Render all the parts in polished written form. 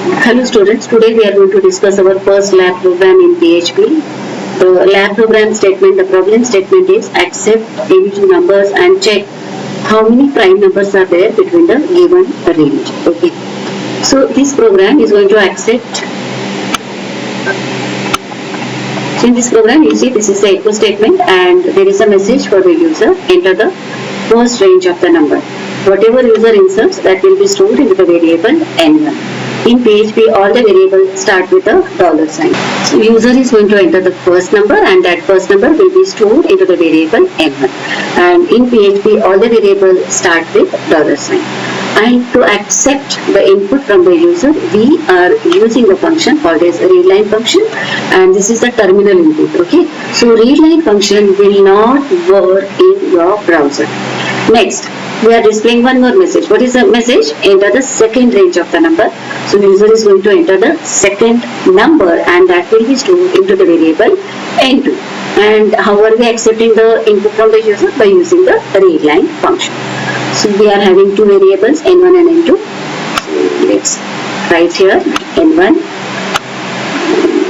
Hello students, today we are going to discuss our first lab program in PHP. The lab program statement, the problem statement is accept any two numbers and check how many prime numbers are there between the given range. Okay. So this program is going to accept. So in this program you see this is the echo statement and there is a message for the user. Enter the first range of the number. Whatever user inserts, that will be stored into the variable n1. In PHP, all the variables start with a $sign. So user is going to enter the first number and that first number will be stored into the variable n1. And in PHP, all the variables start with $sign. And to accept the input from the user, we are using a function called as readline function, and this is the terminal input. Okay, so readline function will not work in your browser. Next, we are displaying one more message. What is the message? Enter the second range of the number. So user is going to enter the second number and that will be stored into the variable n2. And how are we accepting the input from the user? By using the readline function. So we are having two variables n1 and n2. So let's write here n1.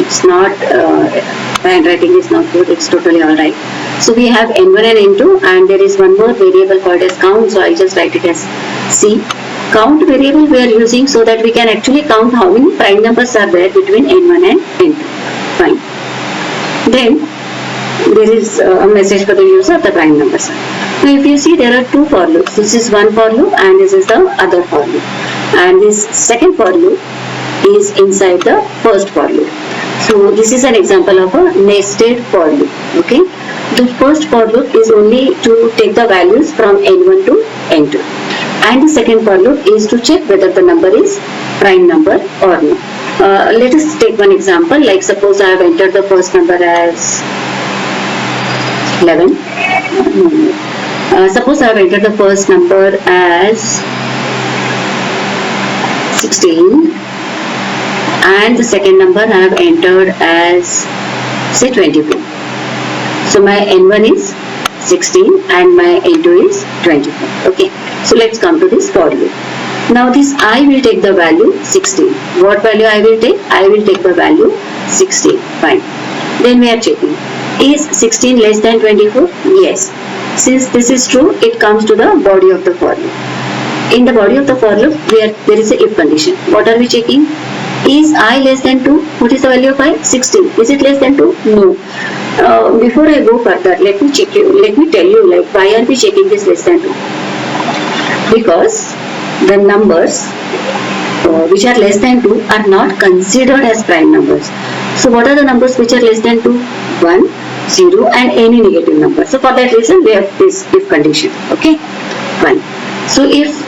It's not, handwriting is not good, it's totally alright. So we have n1 and n2 and there is one more variable called as count, so I just write it as c. Count variable we are using so that we can actually count how many prime numbers are there between n1 and n2. Fine. Then there is a message for the user, the prime numbers. Now if you see, there are two for loops. This is one for loop and this is the other for loop. And this second for loop is inside the first for loop. So this is an example of a nested for loop. Okay. The first for loop is only to take the values from n1 to n2. And the second for loop is to check whether the number is prime number or not. Let us take one example. Like suppose I have entered the first number as 11. Suppose I have entered the first number as 16. And the second number I have entered as say 24. So my n1 is 16 and my n2 is 24. Okay. So let's come to this for loop. Now this I will take the value 16. What value I will take? I will take the value 16. Fine. Then we are checking. Is 16 less than 24? Yes. Since this is true, it comes to the body of the for loop. In the body of the for loop, there is a if condition. What are we checking? Is I less than 2? What is the value of I? 16. Is it less than 2? No. Before I go further, let me tell you like why are we checking this less than 2? Because the numbers which are less than 2 are not considered as prime numbers. So what are the numbers which are less than 2? 1, 0 and any negative number. So for that reason we have this if condition. Okay, fine. So if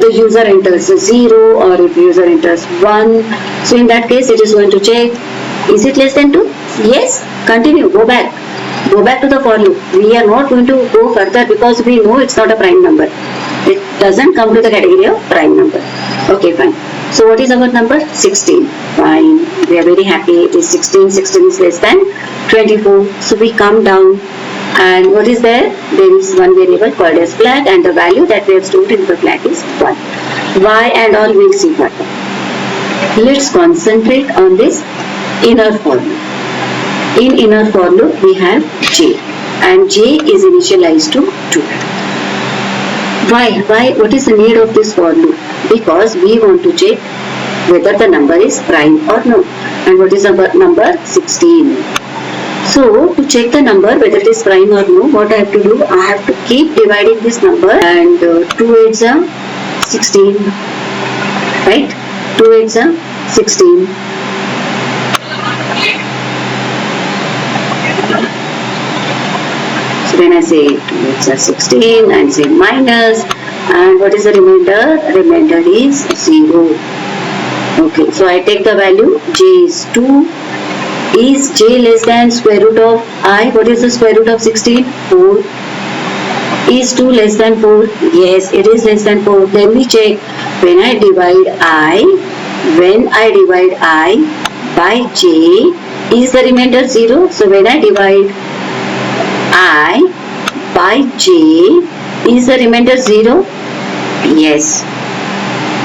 the user enters 0 or if user enters 1, so in that case it is going to check, is it less than 2? Yes. Continue, go back to the for loop. We are not going to go further because we know it's not a prime number. It doesn't come to the category of prime number. Okay, fine. So what is our number? 16. Fine. We are very happy. It is 16. 16 is less than 24. So we come down and what is there? There is one variable called as flag and the value that we have stored in the flag is 1. Why and all we'll see further. Let's concentrate on this inner for loop. In inner for loop we have j and j is initialized to 2. Why? What is the need of this for loop? Because we want to check whether the number is prime or no. And what is our number? 16. So to check the number whether it is prime or no, what I have to do? I have to keep dividing this number and 2 8s are 16. Right? 2 8s are 16. When I say 2 8s are 16 and say minus, and what is the remainder? Remainder is 0. Okay, so I take the value j is 2. Is j less than square root of I? What is the square root of 16? 4. Is 2 less than 4? Yes, it is less than 4. Then we check when I divide I by j, is the remainder 0? So when I divide I by j, is the remainder 0? Yes,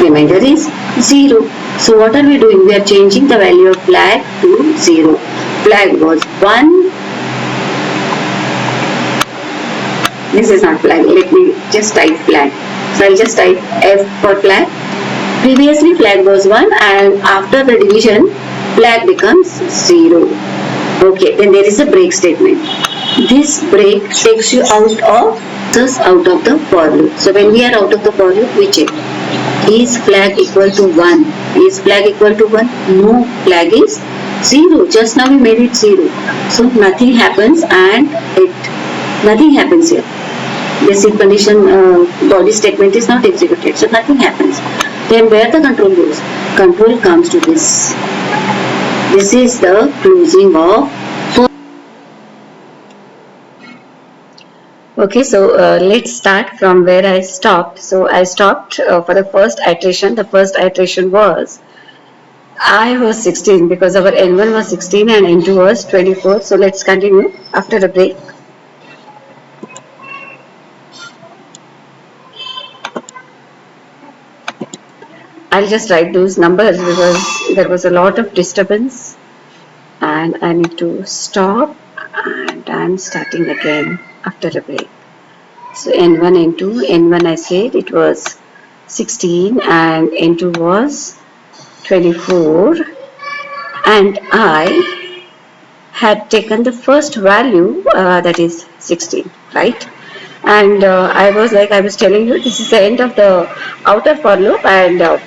remainder is 0. So what are we doing? We are changing the value of flag to 0. Flag was 1. This is not flag. Let me just type flag. So I'll just type F for flag. Previously flag was 1 and after the division flag becomes 0. Okay, then there is a break statement. This break takes you out of the for loop. So when we are out of the for loop, we check. Is flag equal to 1? Is flag equal to 1? No, flag is 0. Just now we made it 0. So nothing happens and nothing happens here. This if condition body statement is not executed. So nothing happens. Then where the control goes? Control comes to this. This is the closing of. Okay, so let's start from where I stopped. So I stopped for the first iteration. The first iteration was I was 16 because our N1 was 16 and N2 was 24. So let's continue after the break. I'll just write those numbers because there was a lot of disturbance and I need to stop and I'm starting again after a break. So N1, N2, N1 I said it was 16 and N2 was 24 and I had taken the first value that is 16, right? And I was telling you this is the end of the outer for loop and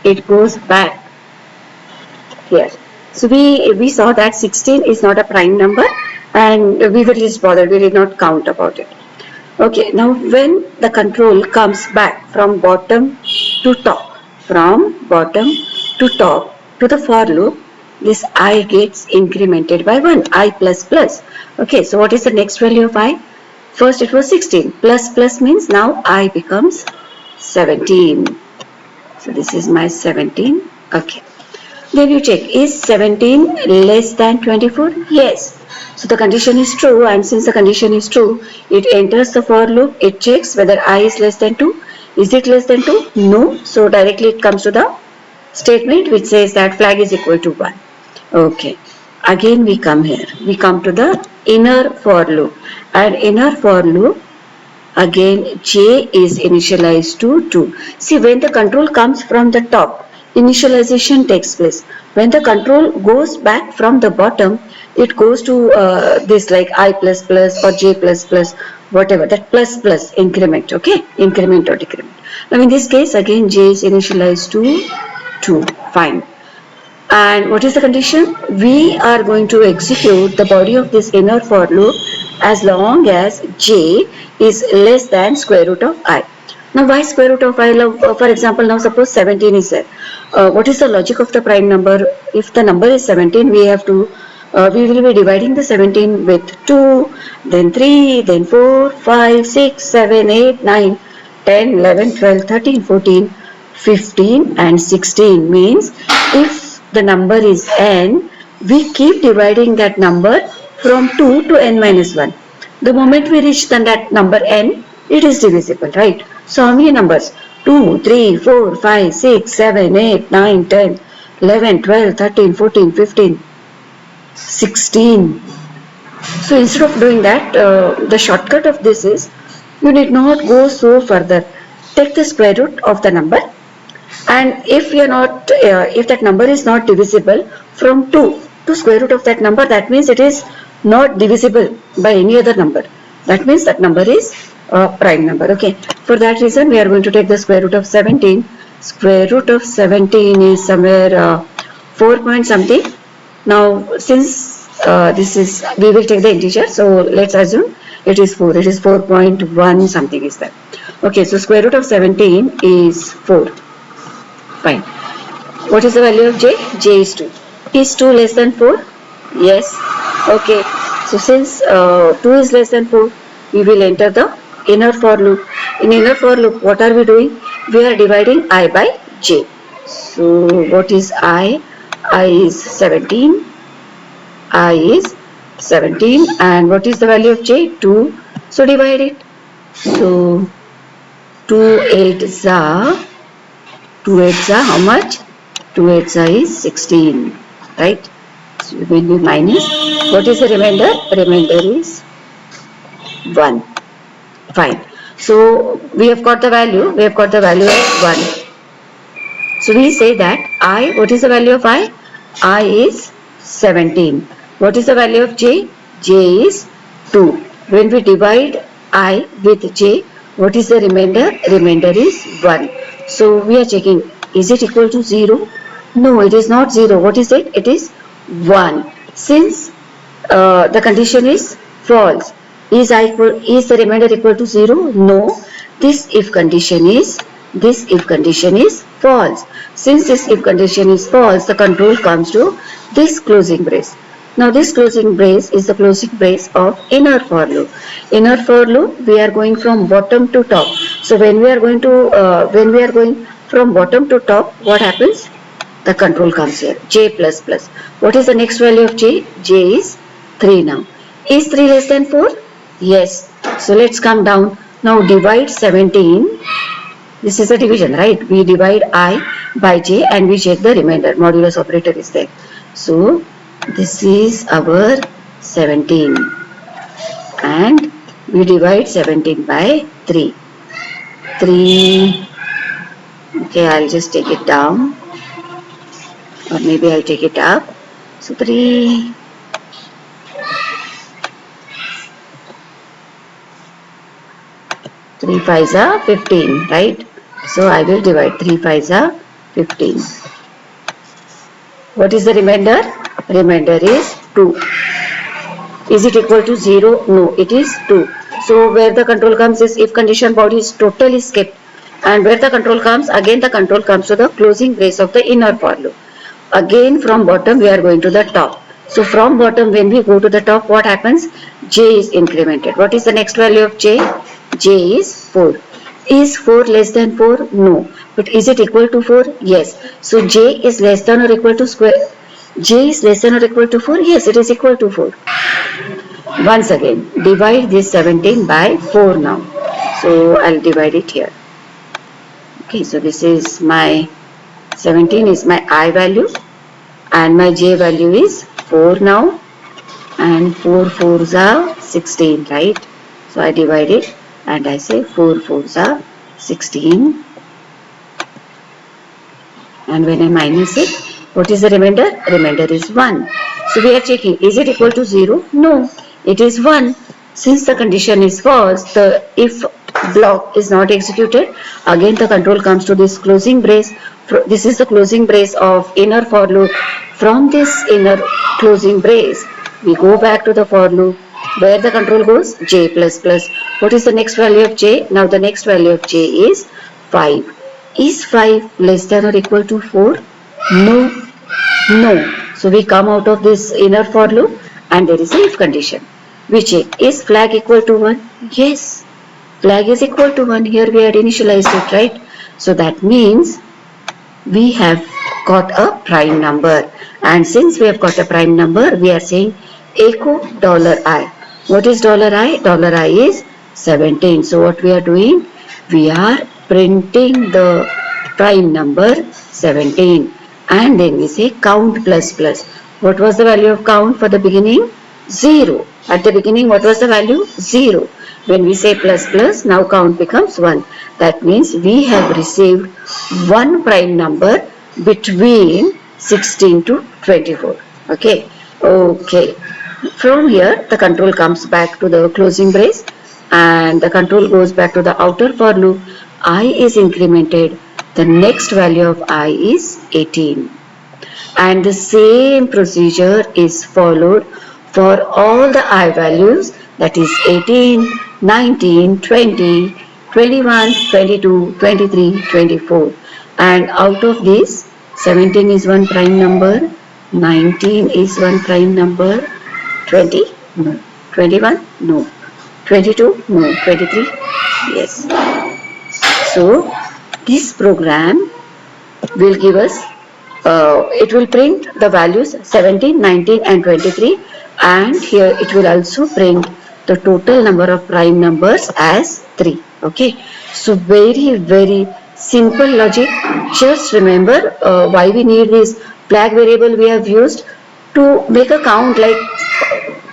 it goes back here. So we saw that 16 is not a prime number and we were least bothered. We did not count about it. Okay, now when the control comes back from bottom to top to the for loop, this I gets incremented by 1, I plus plus. Okay, so what is the next value of I? First it was 16, plus plus means now I becomes 17. So this is my 17. Okay. Then you check, is 17 less than 24? Yes. So the condition is true and since the condition is true, it enters the for loop, it checks whether I is less than 2. Is it less than 2? No. So directly it comes to the statement which says that flag is equal to 1. Okay. Again we come here. We come to the inner for loop and inner for loop again J is initialized to 2. See when the control comes from the top, initialization takes place. When the control goes back from the bottom, it goes to this like I plus plus or J plus plus, whatever, that plus plus increment, okay, increment or decrement. Now in this case again J is initialized to 2, fine. And what is the condition? We are going to execute the body of this inner for loop as long as J is less than square root of I. Now why square root of I? For example, now suppose 17 is there. What is the logic of the prime number? If the number is 17, we have to, we will be dividing the 17 with 2, then 3, then 4, 5, 6, 7, 8, 9, 10, 11, 12, 13, 14, 15 and 16 means if the number is n, we keep dividing that number from 2 to n minus 1. The moment we reach that number n, it is divisible, right? So how many numbers? 2, 3, 4, 5, 6, 7, 8, 9, 10, 11, 12, 13, 14, 15, 16. So instead of doing that, the shortcut of this is, you need not go so further. Take the square root of the number and if you are not, if that number is not divisible from 2 to square root of that number, that means it is not divisible by any other number. That means that number is a prime number. Okay. For that reason, we are going to take the square root of 17. Square root of 17 is somewhere 4 point something. Now, since this is, we will take the integer. So let's assume it is 4. It is 4.1 something is that. Okay. So square root of 17 is 4. Fine. What is the value of J? J is 2. Is 2 less than 4? Yes. Okay. So since 2 is less than 4, we will enter the inner for loop. In inner for loop, what are we doing? We are dividing I by J. So what is I? I is 17. I is 17. And what is the value of J? 2. So divide it. So 2 8 za 2 8s are how much? 2 8s is 16, right? So it will be minus. What is the remainder? Remainder is 1. Fine. So we have got the value. We have got the value as 1. So we say that I, what is the value of I? I is 17. What is the value of j? J is 2. When we divide I with j, what is the remainder? Remainder is 1. So we are checking, is it equal to 0? No, it is not 0. What is it? It is 1. Since the condition is false, is the remainder equal to 0? No. This if condition is false. Since this if condition is false, the control comes to this closing brace. Now this closing brace is the closing brace of inner for loop. Inner for loop, we are going from bottom to top. So when we are going from bottom to top, what happens? The control comes here, j plus plus. What is the next value of j? J is 3 now. Is 3 less than 4? Yes. So let's come down. Now divide 17. This is a division, right? We divide I by j and we check the remainder. Modulus operator is there. So this is our 17. And we divide 17 by 3. 3. Okay, I'll just take it down. Or maybe I'll take it up. So 3. 3 5s are 15, right? So I will divide 3 5s are 15. What is the remainder? Remainder is 2. Is it equal to 0? No, it is 2. So where the control comes is if condition body is totally skipped. And where the control comes, again the control comes to the closing brace of the inner for loop. Again from bottom we are going to the top. So from bottom when we go to the top, what happens? J is incremented. What is the next value of j? J is 4. Is 4 less than 4? No. But is it equal to 4? Yes. So j is less than or equal to square. J is less than or equal to 4? Yes, it is equal to 4. Once again, divide this 17 by 4 now. So I'll divide it here. Okay, so this is my 17 is my I value and my j value is 4 now, and 4 4s are 16, right? So I divide it and I say 4 4s are 16, and when I minus it, what is the remainder? Remainder is 1. So we are checking, is it equal to 0? No, it is 1. Since the condition is false, the if block is not executed, again the control comes to this closing brace. This is the closing brace of inner for loop. From this inner closing brace, we go back to the for loop. Where the control goes? J plus plus. What is the next value of j? Now the next value of j is 5. Is 5 less than or equal to 4? No. No. So we come out of this inner for loop and there is a if condition. We check, is flag equal to 1? Yes. Flag is equal to 1. Here we had initialized it, right? So that means we have got a prime number. And since we have got a prime number, we are saying echo $I. What is $I? $I is 17. So what we are doing? We are printing the prime number 17. And then we say count plus plus. What was the value of count for the beginning? 0. At the beginning, what was the value? 0. When we say plus plus, now count becomes 1. That means we have received one prime number between 16 to 24. Okay. Okay. From here, the control comes back to the closing brace and the control goes back to the outer for loop. I is incremented. The next value of I is 18. And the same procedure is followed for all the I values, that is 18, 19, 20, 21, 22, 23, 24. And out of this, 17 is one prime number, 19 is one prime number, 20? No. 21? No. 22? No. 23? Yes. So, this program will give us, it will print the values 17, 19 and 23, and here it will also print the total number of prime numbers as 3. Okay. So, very, very simple logic. Just remember why we need this flag variable we have used to make a count like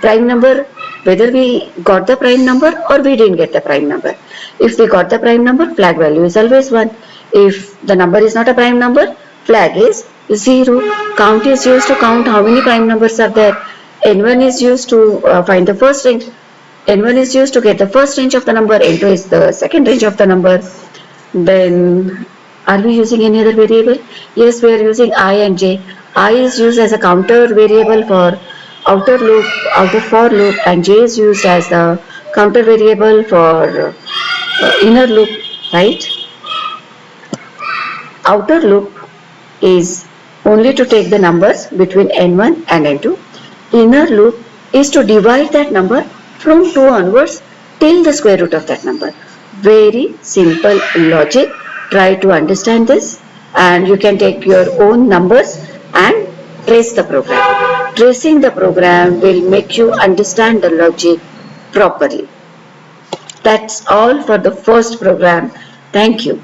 prime number, whether we got the prime number or we didn't get the prime number. If we got the prime number, flag value is always 1. If the number is not a prime number, flag is 0. Count is used to count how many prime numbers are there. N1 is used to find the first range. N1 is used to get the first range of the number. N2 is the second range of the number. Then, are we using any other variable? Yes, we are using I and j. I is used as a counter variable for outer loop, outer for loop, and j is used as the counter variable for inner loop, right? Outer loop is only to take the numbers between n1 and n2. Inner loop is to divide that number from 2 onwards till the square root of that number. Very simple logic. Try to understand this, and you can take your own numbers and trace the program. Tracing the program will make you understand the logic properly. That's all for the first program. Thank you.